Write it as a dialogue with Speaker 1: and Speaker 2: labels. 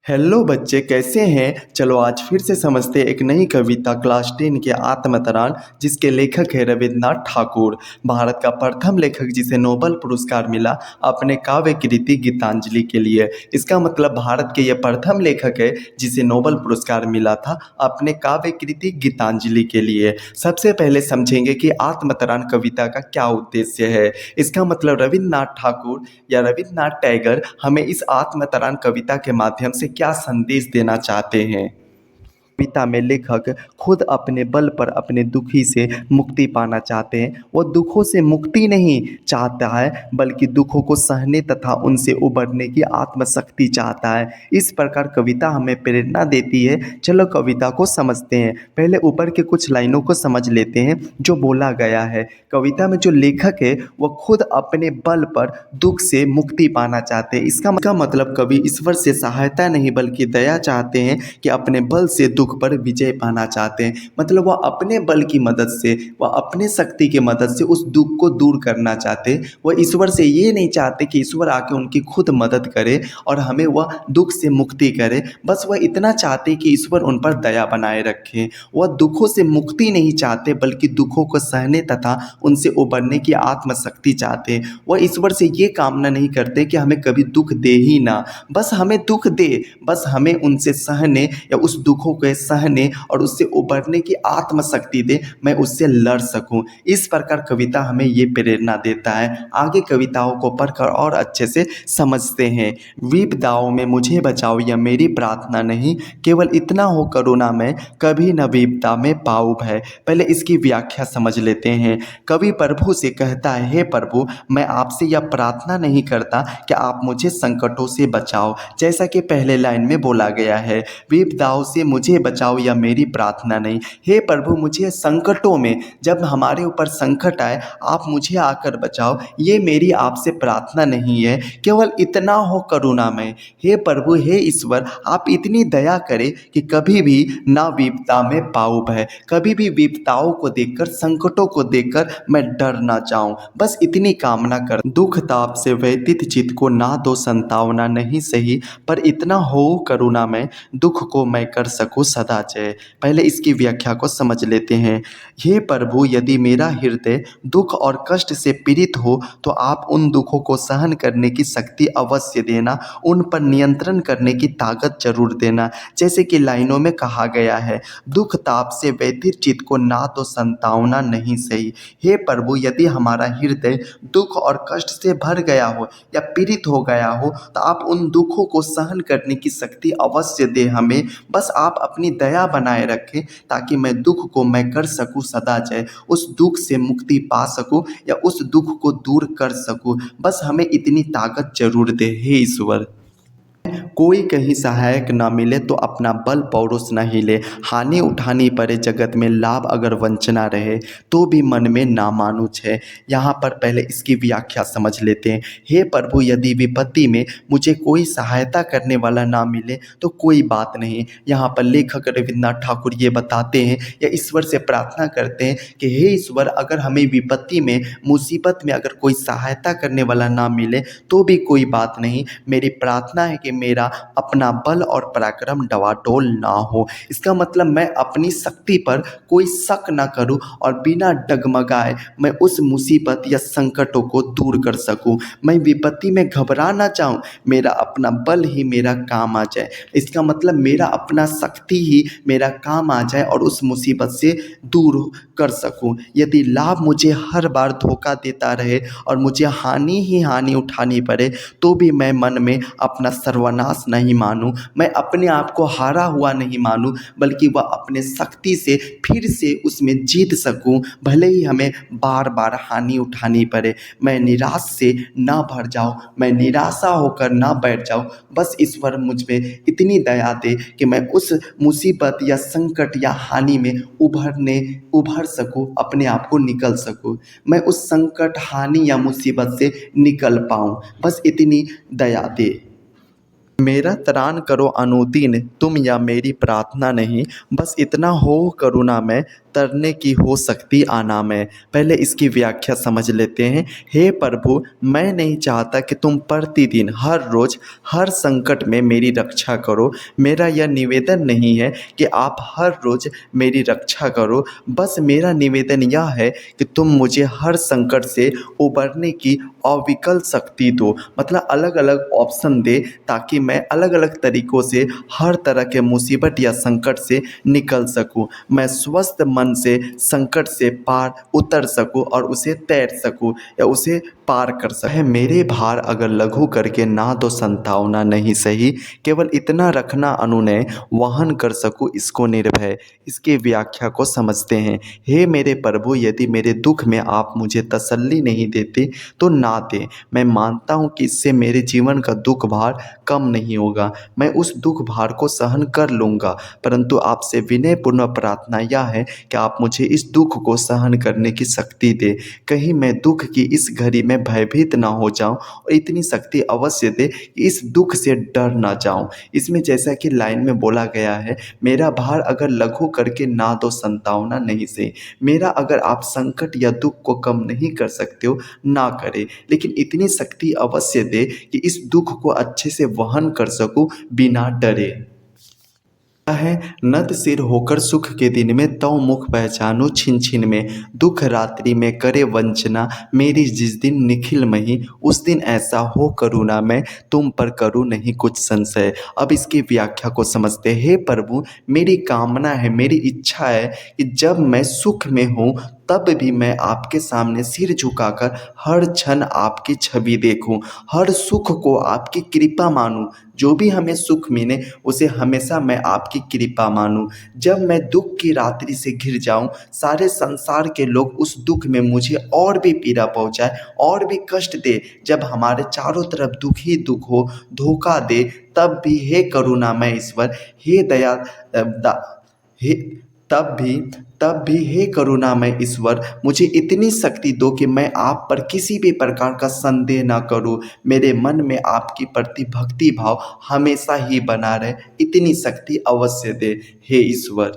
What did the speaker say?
Speaker 1: Hello बच्चे, कैसे हैं। चलो आज फिर से समझते हैं एक नई कविता क्लास 10 के आत्मतरान, जिसके लेखक है रविन्द्रनाथ ठाकुर। भारत का प्रथम लेखक जिसे नोबेल पुरस्कार मिला अपने काव्य कृति गीतांजलि के लिए। इसका मतलब भारत के ये प्रथम लेखक है जिसे नोबेल पुरस्कार मिला था अपने काव्य कृति गीतांजलि के लिए। सबसे पहले समझेंगे कि आत्मतरान कविता का क्या उद्देश्य है। इसका मतलब रविन्द्रनाथ ठाकुर या रविन्द्रनाथ टैगोर हमें इस आत्मतरान कविता के माध्यम से क्या संदेश देना चाहते हैं। कविता में लेखक खुद अपने बल पर अपने दुखी से मुक्ति पाना चाहते हैं। वो दुखों से मुक्ति नहीं चाहता है, बल्कि दुखों को सहने तथा उनसे उबरने की आत्मशक्ति चाहता है। इस प्रकार कविता हमें प्रेरणा देती है। चलो कविता को समझते हैं। पहले ऊपर के कुछ लाइनों को समझ लेते हैं जो बोला गया है। कविता में जो लेखक है वो खुद अपने बल पर दुख से मुक्ति पाना चाहते हैं। इसका मतलब कवि ईश्वर से सहायता नहीं बल्कि दया चाहते हैं कि अपने बल से दुख पर विजय पाना चाहते हैं। मतलब वह अपने बल की मदद से, वह अपने शक्ति की मदद से उस दुख को दूर करना चाहते हैं। वह ईश्वर से ये नहीं चाहते कि ईश्वर आके उनकी खुद मदद करे और हमें वह दुख से मुक्ति करे। बस वह इतना चाहते कि ईश्वर उन पर दया बनाए रखें। वह दुखों से मुक्ति नहीं चाहते बल्कि दुखों को सहने तथा उनसे उबरने की आत्मशक्ति चाहते हैं। वह ईश्वर से ये कामना नहीं करते कि हमें कभी दुख दे ही ना, बस हमें दुख दे, बस हमें उनसे सहने या उस दुखों को सहने और उससे उबरने की आत्मशक्ति दे, मैं उससे लड़ सकूं। इस प्रकार कविता हमें ये प्रेरणा देता है। आगे कविताओं को पढ़कर और अच्छे से समझते हैं। विपदाओं में मुझे बचाओ यह मेरी प्रार्थना नहीं, केवल इतना हो करुणा में कभी न विपदा में पाऊं भय। पहले इसकी व्याख्या समझ लेते हैं। कवि प्रभु से कहता है, हे प्रभु, मैं आपसे यह प्रार्थना नहीं करता कि आप मुझे संकटों से बचाओ, जैसा कि पहले लाइन में बोला गया है, विपदाओं से मुझे बचाओ यह मेरी प्रार्थना नहीं। हे प्रभु, मुझे संकटों में, जब हमारे ऊपर संकट आए, आप मुझे आकर बचाओ, ये मेरी आपसे प्रार्थना नहीं है। केवल इतना हो करुणा में। हे प्रभु, हे ईश्वर, आप इतनी दया करें कि कभी भी ना विपदा में पाऊं भय, कभी भी विपदाओं को देखकर, संकटों को देखकर मैं डर ना जाऊं। बस इतनी कामना कर। दुख ताप से व्यतीत चित्त को ना दो संतावना नहीं सही, पर इतना हो करुणा में दुख को मैं कर सकूं सदा जय। पहले इसकी व्याख्या को समझ लेते हैं। हे प्रभु, यदि मेरा हृदय दुख और कष्ट से पीड़ित हो तो आप उन दुखों को सहन करने की शक्ति अवश्य देना, उन पर नियंत्रण करने की ताकत जरूर देना। जैसे कि लाइनों में कहा गया है, दुख ताप से व्यथित चित्त को ना तो संतावना नहीं सही। हे प्रभु, यदि हमारा हृदय दुख और कष्ट से भर गया हो या पीड़ित हो गया हो तो आप उन दुखों को सहन करने की शक्ति अवश्य दे हमें। बस आप अपनी दया बनाए रखें ताकि मैं दुख को मैं कर सकूं सदा जय, उस दुख से मुक्ति पा सकूं या उस दुख को दूर कर सकूं। बस हमें इतनी ताकत जरूर दे हे ईश्वर। कोई कहीं सहायक न मिले तो अपना बल पौरुष न हिले, हानि उठानी पड़े जगत में लाभ अगर वंचना रहे तो भी मन में ना मानुष है। यहाँ पर पहले इसकी व्याख्या समझ लेते हैं। हे प्रभु, यदि विपत्ति में मुझे कोई सहायता करने वाला ना मिले तो कोई बात नहीं। यहाँ पर लेखक रविन्द्रनाथ ठाकुर ये बताते हैं या ईश्वर से प्रार्थना करते हैं कि हे ईश्वर, अगर हमें विपत्ति में, मुसीबत में अगर कोई सहायता करने वाला ना मिले तो भी कोई बात नहीं। मेरी प्रार्थना है कि मेरा अपना बल और पराक्रम डवाडोल ना हो। इसका मतलब मैं अपनी शक्ति पर कोई शक ना करूं और बिना डगमगाए मैं उस मुसीबत या संकटों को दूर कर सकूं। मैं विपत्ति में घबरा ना जाऊं, मेरा अपना बल ही मेरा काम आ जाए। इसका मतलब मेरा अपना शक्ति ही मेरा काम आ जाए और उस मुसीबत से दूर कर सकूं। यदि लाभ मुझे हर बार धोखा देता रहे और मुझे हानि ही हानि उठानी पड़े तो भी मैं मन में अपना सर्वनाश नहीं मानूं, मैं अपने आप को हारा हुआ नहीं मानूं, बल्कि वह अपने शक्ति से फिर से उसमें जीत सकूं। भले ही हमें बार बार हानि उठानी पड़े, मैं निराश से ना भर जाऊं, मैं निराशा होकर ना बैठ जाऊं। बस ईश्वर मुझ में इतनी दया दे कि मैं उस मुसीबत या संकट या हानि में उभर सकूं, अपने आप को निकल सकूं, मैं उस संकट, हानि या मुसीबत से निकल पाऊं। बस इतनी दया दे। मेरा त्राण करो अनुदीन, तुम या मेरी प्रार्थना नहीं, बस इतना हो करुणा में तरने की हो सकती आना में। पहले इसकी व्याख्या समझ लेते हैं। हे प्रभु, मैं नहीं चाहता कि तुम प्रतिदिन हर रोज़ हर संकट में मेरी रक्षा करो। मेरा यह निवेदन नहीं है कि आप हर रोज़ मेरी रक्षा करो, बस मेरा निवेदन यह है कि तुम मुझे हर संकट से उबरने की अविकल शक्ति दो। मतलब अलग अलग ऑप्शन दे, ताकि मैं अलग अलग तरीक़ों से हर तरह के मुसीबत या संकट से निकल सकूं। मैं स्वस्थ मन से संकट से पार उतर सकूं और उसे तैर सकूं या उसे पार कर सकूं। है मेरे भार अगर लघु करके ना दो संतावना नहीं सही, केवल इतना रखना अनुनय वहन कर सकूं इसको निर्भय। इसकी व्याख्या को समझते हैं। हे मेरे प्रभु, यदि मेरे दुख में आप मुझे तसल्ली नहीं देते तो ना दें। मैं मानता हूँ कि इससे मेरे जीवन का दुख भार कम नहीं होगा। मैं उस दुख भार को सहन कर लूँगा, परंतु आपसे विनयपूर्ण प्रार्थना यह है कि आप मुझे इस दुख को सहन करने की शक्ति दें। कहीं मैं दुख की इस घड़ी में भयभीत ना हो जाऊं, और इतनी शक्ति अवश्य दे कि इस दुख से डर ना जाऊं। इसमें जैसा कि लाइन में बोला गया है, मेरा भार अगर लघु करके ना दो संतावना नहीं से। मेरा अगर आप संकट या दुख को कम नहीं कर सकते हो, ना करें, लेकिन इतनी शक्ति अवश्य दे कि इस दुख को अच्छे से वहन कर सकूं बिना डरे। है नत सिर होकर सुख के दिन में तव मुख पहचानूं छिन छिन में। दुख रात्रि में करे वंचना मेरी जिस दिन निखिल मही, उस दिन ऐसा हो करुणा मैं तुम पर करूँ नहीं कुछ संशय। अब इसकी व्याख्या को समझते हैं। हे प्रभु, मेरी कामना है, मेरी इच्छा है कि जब मैं सुख में हूँ तब भी मैं आपके सामने सिर झुकाकर हर क्षण आपकी छवि देखूं, हर सुख को आपकी कृपा मानूं। जो भी हमें सुख मिले उसे हमेशा मैं आपकी कृपा मानूं। जब मैं दुख की रात्रि से घिर जाऊं, सारे संसार के लोग उस दुख में मुझे और भी पीड़ा पहुंचाए, और भी कष्ट दे, जब हमारे चारों तरफ दुख ही दुख हो, धोखा दे, तब भी हे करुणामय ईश्वर, हे दया हे तब भी हे करुणामय ईश्वर, मुझे इतनी शक्ति दो कि मैं आप पर किसी भी प्रकार का संदेह ना करूं। मेरे मन में आपकी प्रति भक्ति भाव हमेशा ही बना रहे। इतनी शक्ति अवश्य दे हे ईश्वर।